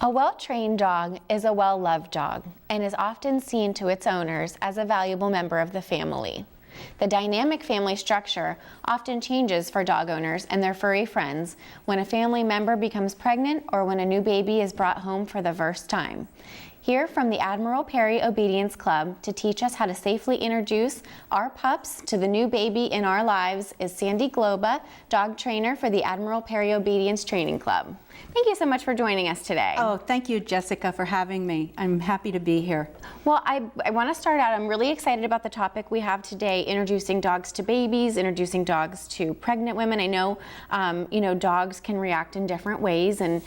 A well-trained dog is a well-loved dog and is often seen to its owners as a valuable member of the family. The dynamic family structure often changes for dog owners and their furry friends when a family member becomes pregnant or when a new baby is brought home for the first time. Here from the Admiral Perry Obedience Club to teach us how to safely introduce our pups to the new baby in our lives is Sandy Globa, dog trainer for the Admiral Perry Obedience Training Club. Thank you so much for joining us today. Oh, thank you, Jessica, for having me. I'm happy to be here. Well, I want to start out, I'm really excited about the topic we have today, introducing dogs to babies, introducing dogs to pregnant women. I know, dogs can react in different ways, and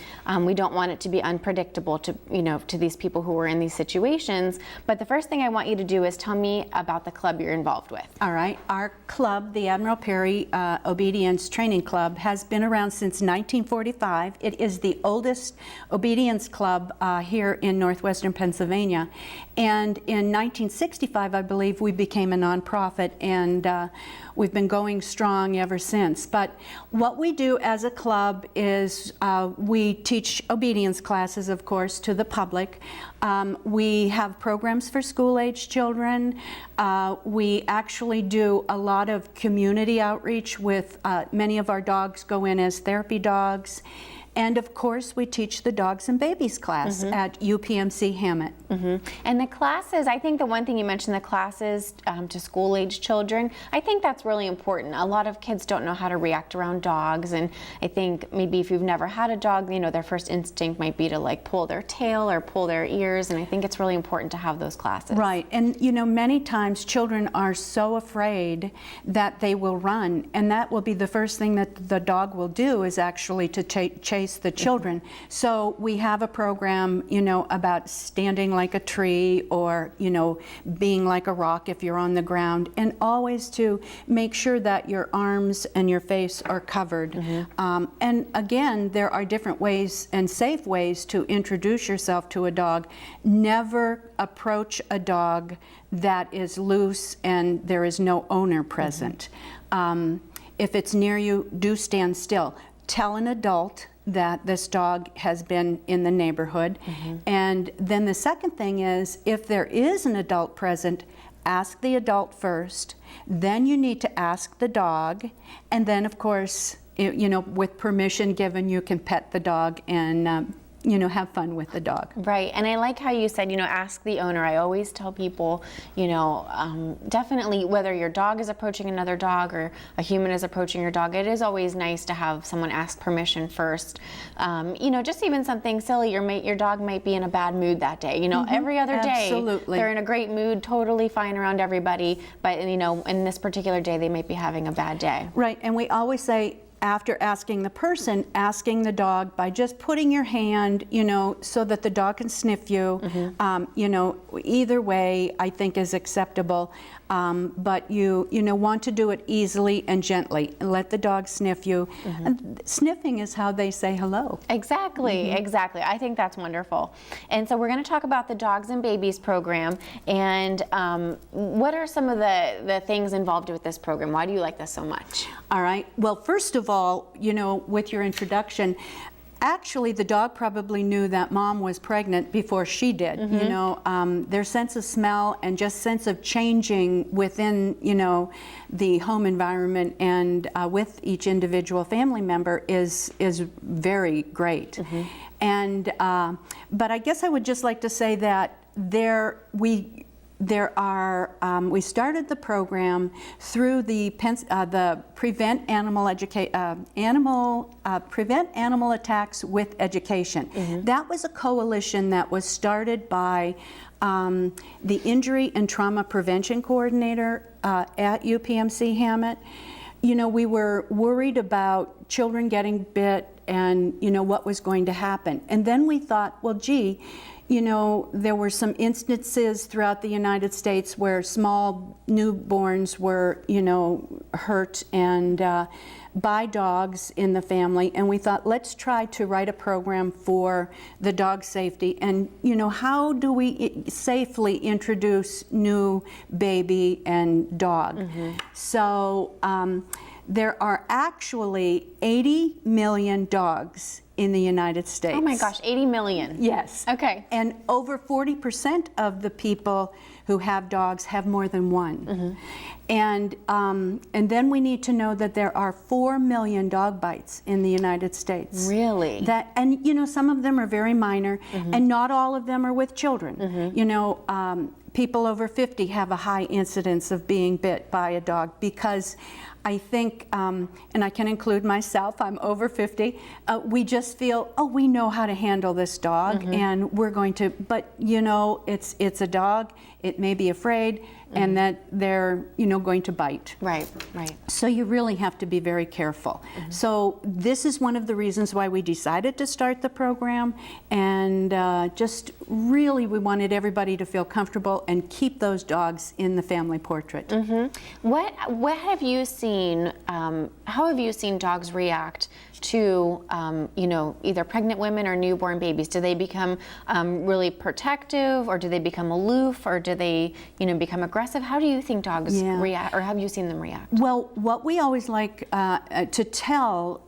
we don't want it to be unpredictable to, to these people who are in these situations. But the first thing I want you to do is tell me about the club you're involved with. All right. Our club, the Admiral Perry Obedience Training Club, has been around since 1945. It is the oldest obedience club here in northwestern Pennsylvania. And in 1965, I believe, we became a nonprofit, and we've been going strong ever since. But what we do as a club is we teach obedience classes, of course, to the public. We have programs for school-age children. We actually do a lot of community outreach with many of our dogs go in as therapy dogs. And of course, we teach the dogs and babies class at UPMC Hammett. And the classes, I think the one thing you mentioned, the classes to school-age children, I think that's really important. A lot of kids don't know how to react around dogs, and I think maybe if you've never had a dog, their first instinct might be to like pull their tail or pull their ears, and I think it's really important to have those classes. Right, and many times children are so afraid that they will run, and that will be the first thing that the dog will do, is actually to chase the children. So we have a program, about standing like a tree, or, being like a rock if you're on the ground, and always to make sure that your arms and your face are covered. And again, there are different ways and safe ways to introduce yourself to a dog. Never approach a dog that is loose and there is no owner present. If it's near you, do stand still. Tell an adult that this dog has been in the neighborhood. And then the second thing is, if there is an adult present, ask the adult first, then you need to ask the dog, and then of course, with permission given, you can pet the dog and have fun with the dog. Right, and I like how you said, ask the owner. I always tell people, definitely whether your dog is approaching another dog or a human is approaching your dog, it is always nice to have someone ask permission first. Just even something silly, your dog might be in a bad mood that day. Every other day, absolutely, they're in a great mood, totally fine around everybody, but in this particular day, they might be having a bad day. Right, and we always say, after asking the person, asking the dog by just putting your hand, so that the dog can sniff you. Either way, I think is acceptable. But you want to do it easily and gently. Let the dog sniff you. And sniffing is how they say hello. Exactly, exactly. I think that's wonderful. And so we're going to talk about the Dogs and Babies program. And what are some of the things involved with this program? Why do you like this so much? All right. Well, first of all, with your introduction, actually, the dog probably knew that mom was pregnant before she did. Their sense of smell and just sense of changing within, the home environment and with each individual family member is very great. And but I guess I would just like to say that we started the program through the Prevent Animal Attacks with Education. That was a coalition that was started by the Injury and Trauma Prevention Coordinator at UPMC Hammett. We were worried about children getting bit and what was going to happen. And then we thought, well, gee, there were some instances throughout the United States where small newborns were, hurt and by dogs in the family, and we thought, let's try to write a program for the dog safety. And how do we safely introduce new baby and dog? So there are actually 80 million dogs in the United States. Oh my gosh, 80 million. Yes. Okay. And over 40% of the people who have dogs have more than one. And then we need to know that there are 4 million dog bites in the United States. Really? And you know, some of them are very minor, and not all of them are with children. You know, people over 50 have a high incidence of being bit by a dog because I think, and I can include myself, I'm over 50, we just feel, oh, we know how to handle this dog, and we're going to, but you know, it's a dog, it may be afraid, and that they're, you know, going to bite. Right, right. So you really have to be very careful. So this is one of the reasons why we decided to start the program, and just really we wanted everybody to feel comfortable and keep those dogs in the family portrait. What have you seen, how have you seen dogs react to, you know, either pregnant women or newborn babies? Do they become really protective, or do they become aloof, or do they, you know, become aggressive? How do you think dogs react, or have you seen them react? Well, what we always like to tell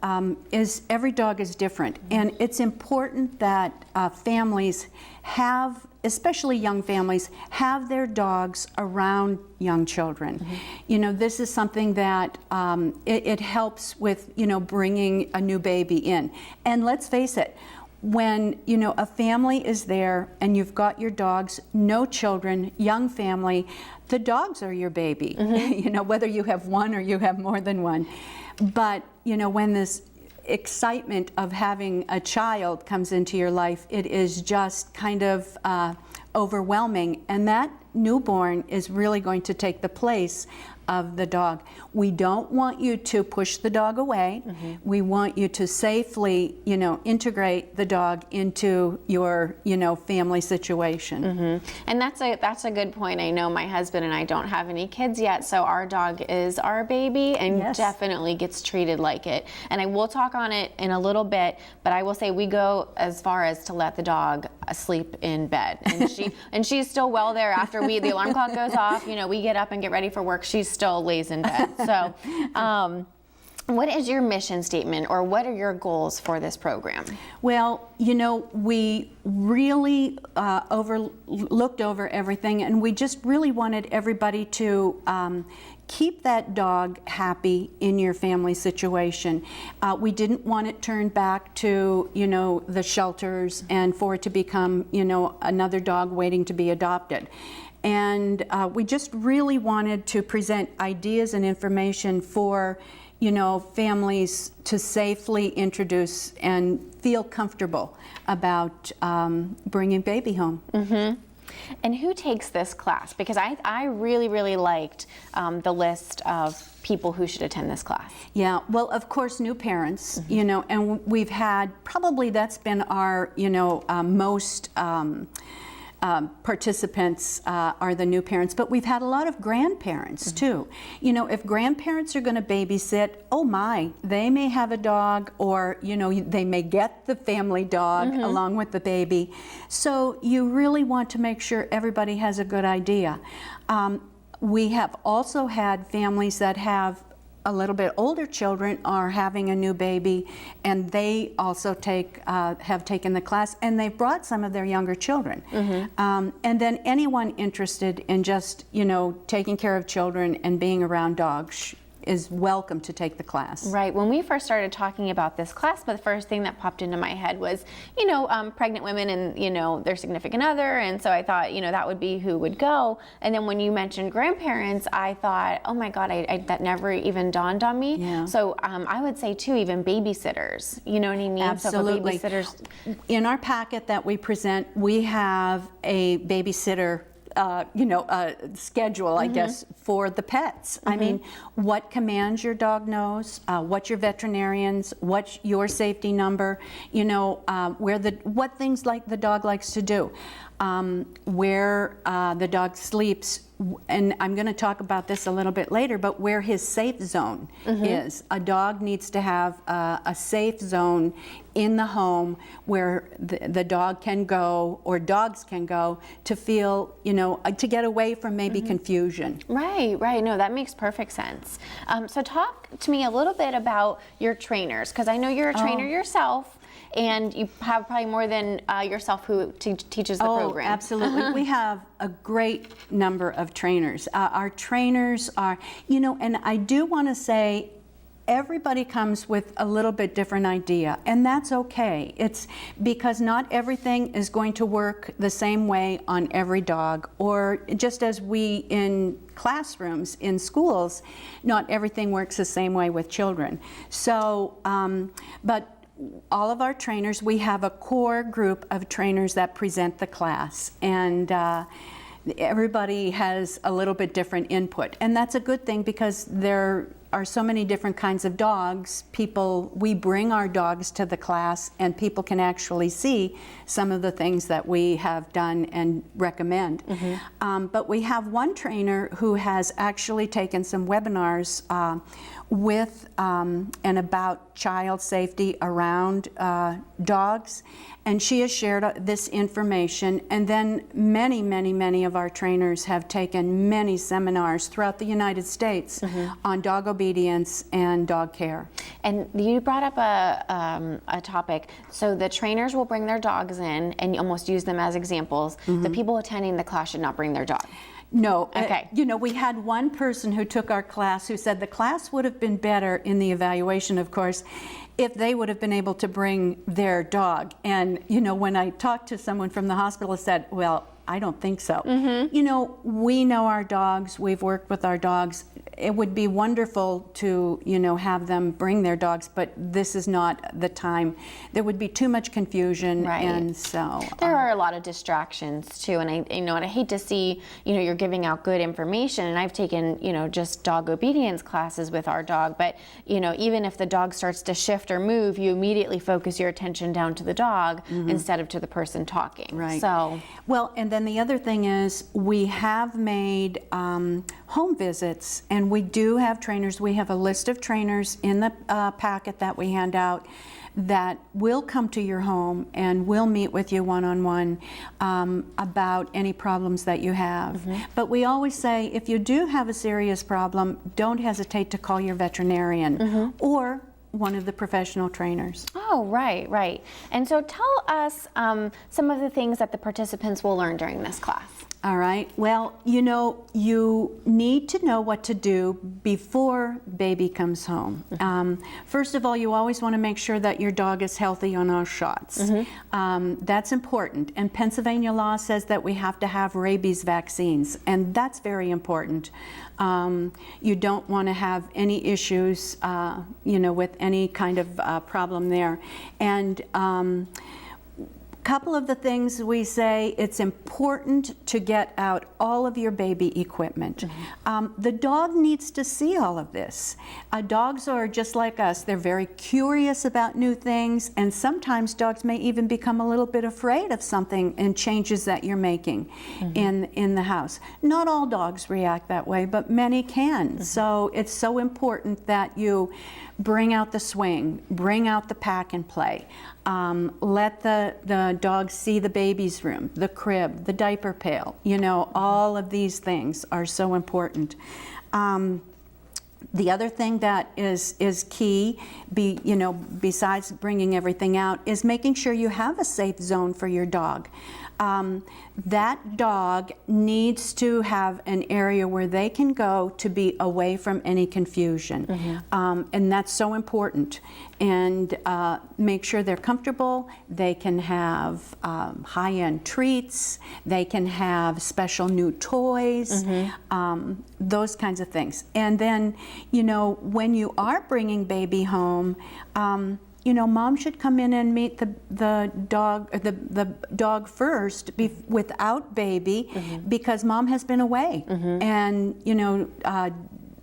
is every dog is different, and it's important that families have, especially young families, have their dogs around young children. You know, this is something that it helps with, you know, bringing a new baby in. And let's face it, when, you know, a family is there and you've got your dogs, no children, young family, the dogs are your baby, you know, whether you have one or you have more than one. But, you know, when this excitement of having a child comes into your life, it is just kind of overwhelming, and that newborn is really going to take the place of the dog. We don't want you to push the dog away. We want you to safely, you know, integrate the dog into your, you know, family situation. And that's a good point. I know my husband and I don't have any kids yet, so our dog is our baby and definitely gets treated like it. And I will talk on it in a little bit, but I will say we go as far as to let the dog sleep in bed, and she's still well there after the alarm clock goes off. You know, we get up and get ready for work. She still lays in bed. So, what is your mission statement, or what are your goals for this program? Well, you know, we really looked over everything, and we just really wanted everybody to keep that dog happy in your family situation. We didn't want it turned back to, you know, the shelters and for it to become, you know, another dog waiting to be adopted. And we just really wanted to present ideas and information for, you know, families to safely introduce and feel comfortable about bringing baby home. And who takes this class? Because I really, really liked the list of people who should attend this class. Yeah, well, of course, new parents, you know, and we've had, probably that's been our, you know, most participants are the new parents, but we've had a lot of grandparents too. You know, if grandparents are going to babysit, oh my, they may have a dog, or, you know, they may get the family dog along with the baby. So you really want to make sure everybody has a good idea. We have also had families that have a little bit older children are having a new baby, and they also have taken the class, and they've brought some of their younger children. And then anyone interested in just, you know, taking care of children and being around dogs is welcome to take the class. Right. When we first started talking about this class, the first thing that popped into my head was, you know, pregnant women and, you know, their significant other. And so I thought, you know, that would be who would go. And then when you mentioned grandparents, I thought, oh my God, that never even dawned on me. Yeah. So I would say too, even babysitters, you know what I mean? Absolutely. So for babysitters. In our packet that we present, we have a babysitter schedule, I guess, for the pets. I mean, what commands your dog knows, what your veterinarians, what's your safety number, you know, what things like the dog likes to do, where the dog sleeps, and I'm going to talk about this a little bit later, but where his safe zone is. A dog needs to have a safe zone in the home where the dog can go, or dogs can go, to feel, you know, to get away from maybe confusion. Right, right. No, that makes perfect sense. So talk to me a little bit about your trainers, because I know you're a trainer yourself. And you have probably more than yourself who teaches the program. Oh, absolutely. We have a great number of trainers. Our trainers are, and I do want to say, everybody comes with a little bit different idea, and that's okay. It's because not everything is going to work the same way on every dog, or just as we in classrooms, in schools, not everything works the same way with children. So, but all of our trainers, we have a core group of trainers that present the class, and everybody has a little bit different input, and that's a good thing because there are so many different kinds of dogs. We bring our dogs to the class, and people can actually see some of the things that we have done and recommend. But we have one trainer who has actually taken some webinars with and about child safety around dogs, and she has shared this information. And then many of our trainers have taken many seminars throughout the United States on dog obedience and dog care. And you brought up a topic. So the trainers will bring their dogs in and almost use them as examples. The people attending the class should not bring their dog. No. Okay. We had one person who took our class who said the class would have been better in the evaluation, of course, if they would have been able to bring their dog. And, when I talked to someone from the hospital, I said, well, I don't think so. We know our dogs. We've worked with our dogs. It would be wonderful to, have them bring their dogs, but this is not the time. There would be too much confusion, right. And so there are a lot of distractions too. And I hate to see, you're giving out good information. And I've taken, just dog obedience classes with our dog. But even if the dog starts to shift or move, you immediately focus your attention down to the dog instead of to the person talking. Right. So well, and then the other thing is we have made home visits, and we do have trainers. We have a list of trainers in the packet that we hand out that will come to your home and will meet with you one-on-one about any problems that you have. But we always say, if you do have a serious problem, don't hesitate to call your veterinarian or one of the professional trainers. Oh, right. And so tell us some of the things that the participants will learn during this class. All right. Well, you need to know what to do before baby comes home. First of all, you always want to make sure that your dog is healthy on all shots. That's important. And Pennsylvania law says that we have to have rabies vaccines, and that's very important. You don't want to have any issues, with any kind of problem there. And couple of the things we say, it's important to get out all of your baby equipment. The dog needs to see all of this. Dogs are just like us. They're very curious about new things, and sometimes dogs may even become a little bit afraid of something and changes that you're making in the house. Not all dogs react that way, but many can. So it's so important that you bring out the swing, bring out the pack and play. Let the dog see the baby's room, the crib, the diaper pail. All of these things are so important. The other thing that is key, besides bringing everything out, is making sure you have a safe zone for your dog. That dog needs to have an area where they can go to be away from any confusion. And that's so important. And make sure they're comfortable. They can have high-end treats. They can have special new toys, those kinds of things. And then, when you are bringing baby home, mom should come in and meet the dog first without baby, because mom has been away. And,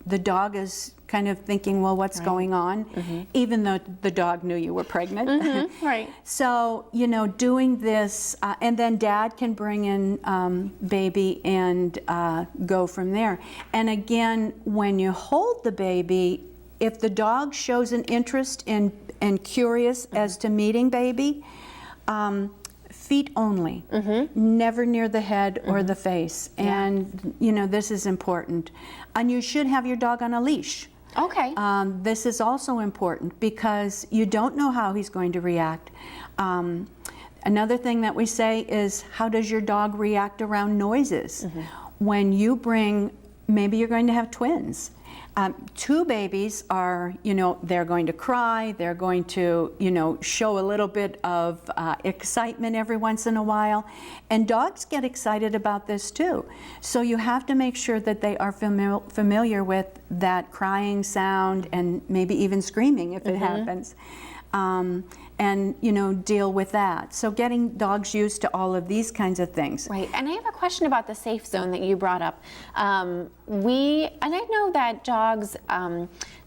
the dog is kind of thinking, well, what's going on? Even though the dog knew you were pregnant. Right. So, doing this, and then dad can bring in baby and go from there. And again, when you hold the baby, if the dog shows an interest in and curious as to meeting baby, feet only, never near the head or the face. And, this is important. And you should have your dog on a leash. Okay. This is also important because you don't know how he's going to react. Another thing that we say is, how does your dog react around noises? When you bring, maybe you're going to have twins. Two babies are, they're going to cry, they're going to, show a little bit of excitement every once in a while. And dogs get excited about this too. So you have to make sure that they are familiar with that crying sound and maybe even screaming if it happens. And deal with that. So getting dogs used to all of these kinds of things. Right, and I have a question about the safe zone that you brought up. And I know that dogs,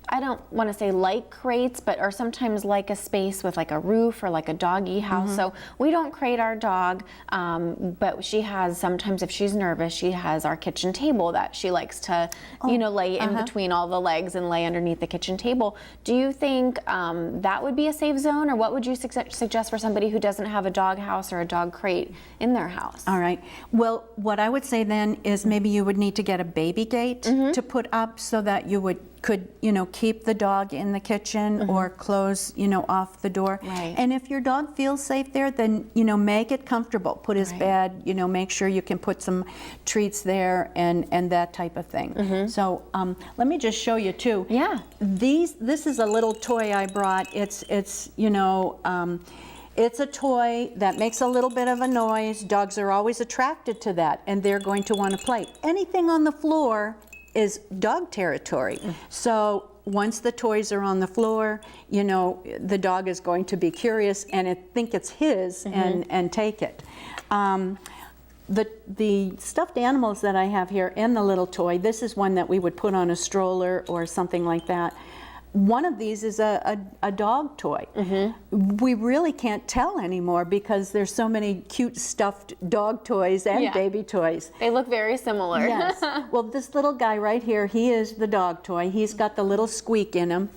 I don't want to say like crates, but or sometimes like a space with like a roof or like a doggy house. So we don't crate our dog, but she has, sometimes if she's nervous, she has our kitchen table that she likes to, lay in between all the legs and lay underneath the kitchen table. Do you think that would be a safe zone, or what would you suggest for somebody who doesn't have a dog house or a dog crate in their house? All right. Well, what I would say then is maybe you would need to get a baby gate to put up so that you could keep the dog in the kitchen or close off the door. Right. And if your dog feels safe there, then make it comfortable. Put his bed, make sure you can put some treats there and that type of thing. So let me just show you too. Yeah. This is a little toy I brought. It's a toy that makes a little bit of a noise. Dogs are always attracted to that, and they're going to want to play. Anything on the floor is dog territory. So once the toys are on the floor, the dog is going to be curious and think it's his and take it. The stuffed animals that I have here and the little toy, this is one that we would put on a stroller or something like that. One of these is a dog toy. We really can't tell anymore because there's so many cute stuffed dog toys and baby toys. They look very similar. Yes. Well, this little guy right here, he is the dog toy. He's got the little squeak in him.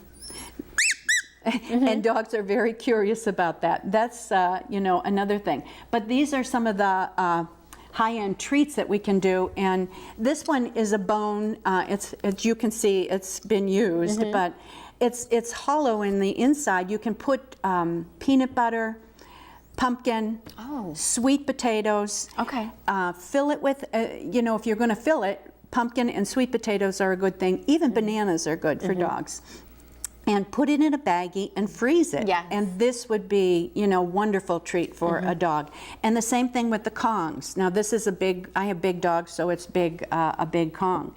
And dogs are very curious about that. That's, another thing. But these are some of the high-end treats that we can do, and this one is a bone. It's you can see it's been used, but it's hollow in the inside. You can put peanut butter, pumpkin, sweet potatoes. Okay. Fill it with, if you're going to fill it, pumpkin and sweet potatoes are a good thing. Even bananas are good for dogs. And put it in a baggie and freeze it. Yes. And this would be, wonderful treat for a dog. And the same thing with the Kongs. Now this is I have big dogs, so it's a big Kong.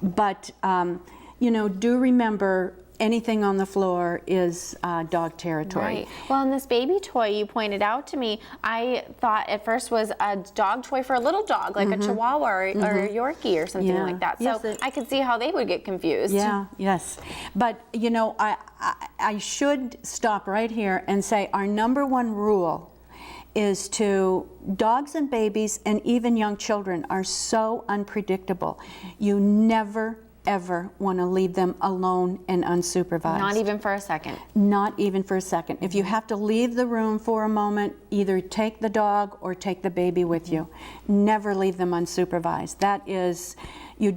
But, do remember anything on the floor is dog territory. Right. Well, and this baby toy you pointed out to me, I thought at first was a dog toy for a little dog, like a Chihuahua or a Yorkie or something like that. So Yes, I could see how they would get confused. Yeah, yes. But, I should stop right here and say our number one rule is dogs and babies and even young children are so unpredictable. You never ever want to leave them alone and unsupervised. Not even for a second. Not even for a second. If you have to leave the room for a moment, either take the dog or take the baby with you. Never leave them unsupervised. That is, you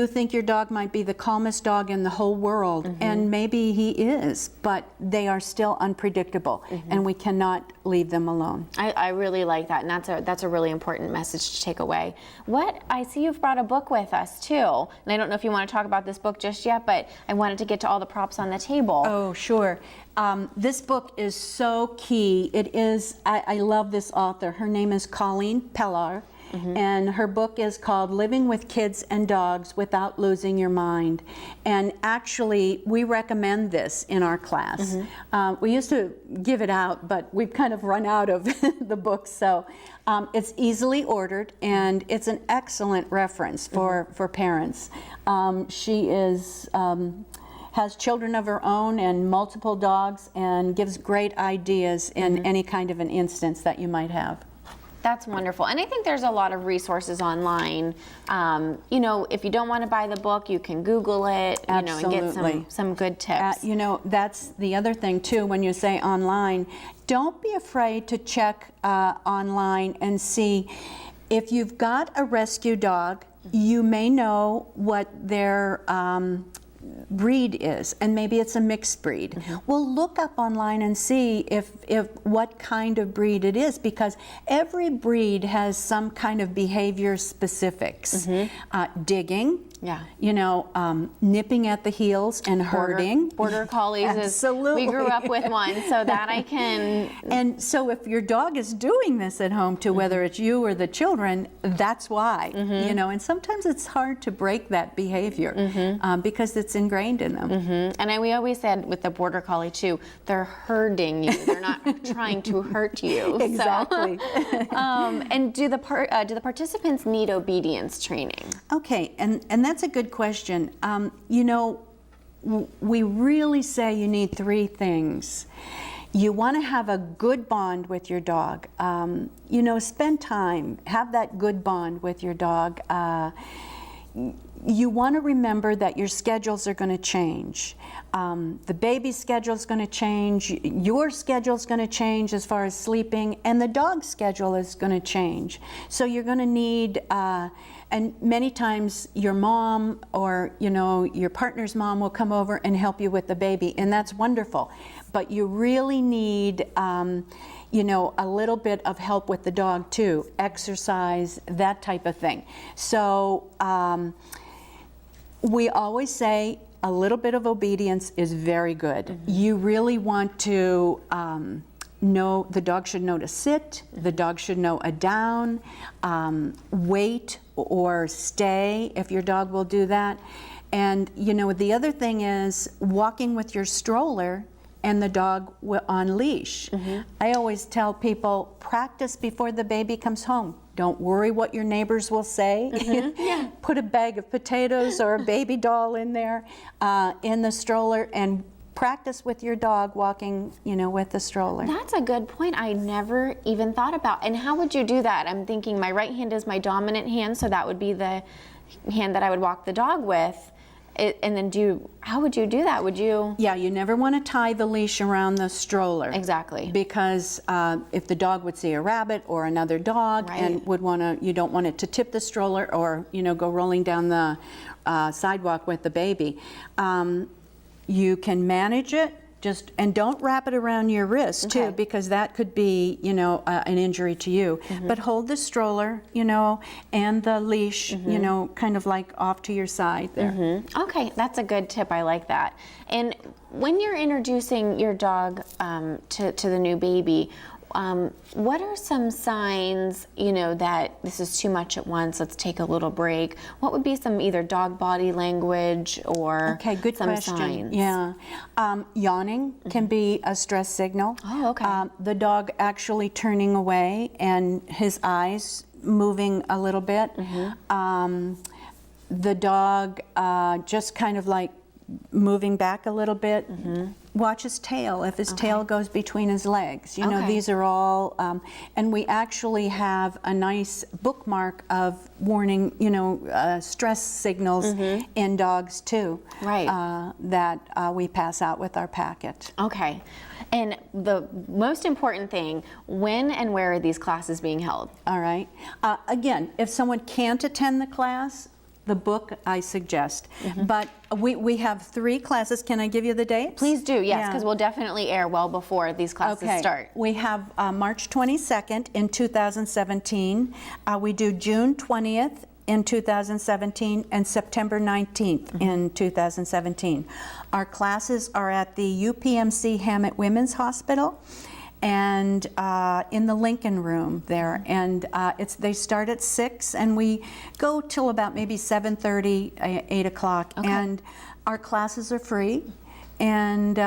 think your dog might be the calmest dog in the whole world, and maybe he is, but they are still unpredictable, and we cannot leave them alone. I really like that, and that's a really important message to take away. I see you've brought a book with us too, and I don't know if you want to talk about this book just yet, but I wanted to get to all the props on the table. Oh, sure. This book is so key. It is, I love this author. Her name is Colleen Pellar. And her book is called Living with Kids and Dogs Without Losing Your Mind. And actually, we recommend this in our class. We used to give it out, but we've kind of run out of the book. So it's easily ordered, and it's an excellent reference for parents. She has children of her own and multiple dogs, and gives great ideas in any kind of an instance that you might have. That's wonderful. And I think there's a lot of resources online. If you don't want to buy the book, you can Google it, and get some good tips. That's the other thing too, when you say online, don't be afraid to check online and see if you've got a rescue dog, you may know what their breed is, and maybe it's a mixed breed. Well, look up online and see if what kind of breed it is, because every breed has some kind of behavior specifics. Digging, you know, nipping at the heels and hurting. Border collies Absolutely. we grew up with one, so that I can. And so if your dog is doing this at home too, whether it's you or the children, that's why, you know, and sometimes it's hard to break that behavior because it's ingrained in them. And we always said with the border collie too, they're hurting you. They're not trying to hurt you. Exactly. So, and do the participants need obedience training? Okay, and that's a good question. You know, we really say you need 3 things. You want to have a good bond with your dog. You know, spend time, have that good bond with your dog. You want to remember that your schedules are going to change. The baby's schedule is going to change, your schedule is going to change as far as sleeping, and the dog's schedule is going to change. So you're going to need, and many times your mom or, you know, your partner's mom will come over and help you with the baby, and that's wonderful. But you really need, you know, a little bit of help with the dog too, exercise, that type of thing. So we always say a little bit of obedience is very good. You really want to know, the dog should know to sit, the dog should know a down, wait or stay if your dog will do that. And you know, the other thing is walking with your stroller and the dog on leash. I always tell people, practice before the baby comes home. Don't worry what your neighbors will say. Put a bag of potatoes or a baby doll in there, in the stroller, and practice with your dog walking, you know, with the stroller. That's a good point. I never even thought about. And how would you do that? I'm thinking my right hand is my dominant hand, so that would be the hand that I would walk the dog with. And then how would you do that? Would you? Yeah, you never want to tie the leash around the stroller. Exactly. Because if the dog would see a rabbit or another dog and would want to, you don't want it to tip the stroller or, you know, go rolling down the sidewalk with the baby. You can manage it. And don't wrap it around your wrist too, because that could be, you know, an injury to you. But hold the stroller, you know, and the leash, you know, kind of like off to your side there. Okay, that's a good tip. I like that. And when you're introducing your dog to the new baby, what are some signs, you know, that this is too much at once, let's take a little break? What would be some either dog body language or good some question. signs? Yeah. Yawning can be a stress signal. Oh, okay. The dog actually turning away and his eyes moving a little bit. The dog just kind of like moving back a little bit. Watch his tail, if his tail goes between his legs. You know, these are all, and we actually have a nice bookmark of warning, you know, stress signals in dogs too. That we pass out with our packet. Okay. And the most important thing, when and where are these classes being held? All right. Again, if someone can't attend the class, the book I suggest. But we have 3 classes. Can I give you the dates? Please do, yes, because we'll definitely air well before these classes start. We have March 22nd in 2017. We do June 20th in 2017 and September 19th in 2017. Our classes are at the UPMC Hammett Women's Hospital and in the Lincoln Room there, and they start at 6 and we go till about maybe 7:30, 8 o'clock, and our classes are free, and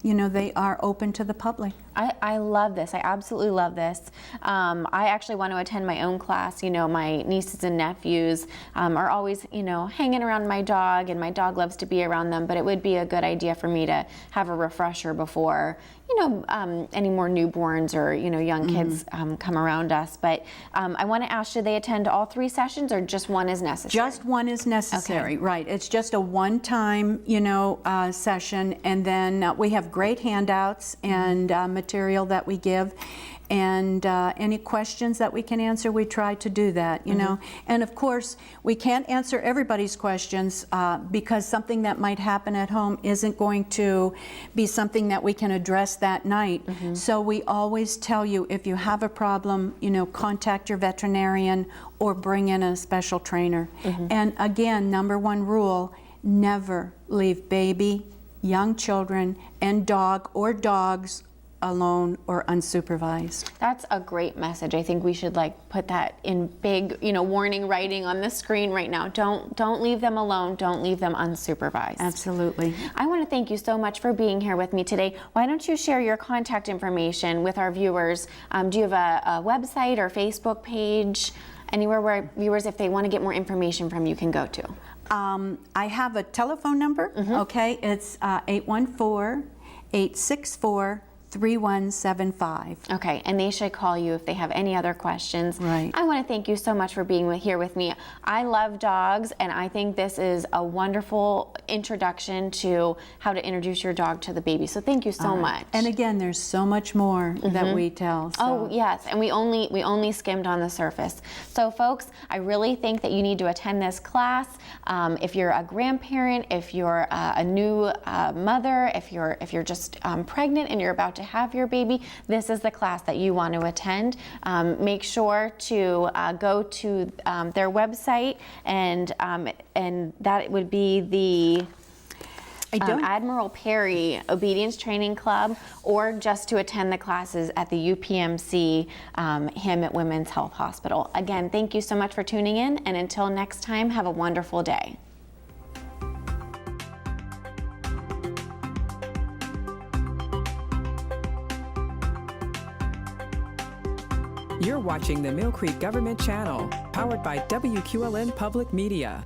you know, they are open to the public. I love this. I absolutely love this. I actually want to attend my own class. You know, my nieces and nephews are always, you know, hanging around my dog, and my dog loves to be around them, but it would be a good idea for me to have a refresher before, you know, any more newborns or, you know, young kids come around us. But I want to ask, should they attend all 3 sessions or just one is necessary? Just one is necessary, right. It's just a one-time, you know, session, and then we have great handouts and material that we give. and any questions that we can answer, we try to do that, you know. And of course, we can't answer everybody's questions because something that might happen at home isn't going to be something that we can address that night. So we always tell you, if you have a problem, you know, contact your veterinarian or bring in a special trainer. And again, number one rule, never leave baby, young children, and dog or dogs alone or unsupervised. That's a great message. I think we should like put that in big, you know, warning writing on the screen right now. Don't leave them alone. Don't leave them unsupervised. Absolutely. I want to thank you so much for being here with me today. Why don't you share your contact information with our viewers? Do you have a website or Facebook page? Anywhere where viewers, if they want to get more information from you, can go to? I have a telephone number, okay? It's 814-864-3175. Okay, and they should call you if they have any other questions. Right. I want to thank you so much for being here with me. I love dogs, and I think this is a wonderful introduction to how to introduce your dog to the baby. So thank you so much. And again, there's so much more that we tell. So. Oh yes, and we only skimmed on the surface. So folks, I really think that you need to attend this class. If you're a grandparent, if you're a new mother, if you're just pregnant and you're about to have your baby, this is the class that you want to attend. Make sure to go to their website, and that would be the Admiral Perry Obedience Training Club, or just to attend the classes at the UPMC Hammett Women's Health Hospital. Again, thank you so much for tuning in, and until next time, have a wonderful day. You're watching the Millcreek Government Channel, powered by WQLN Public Media.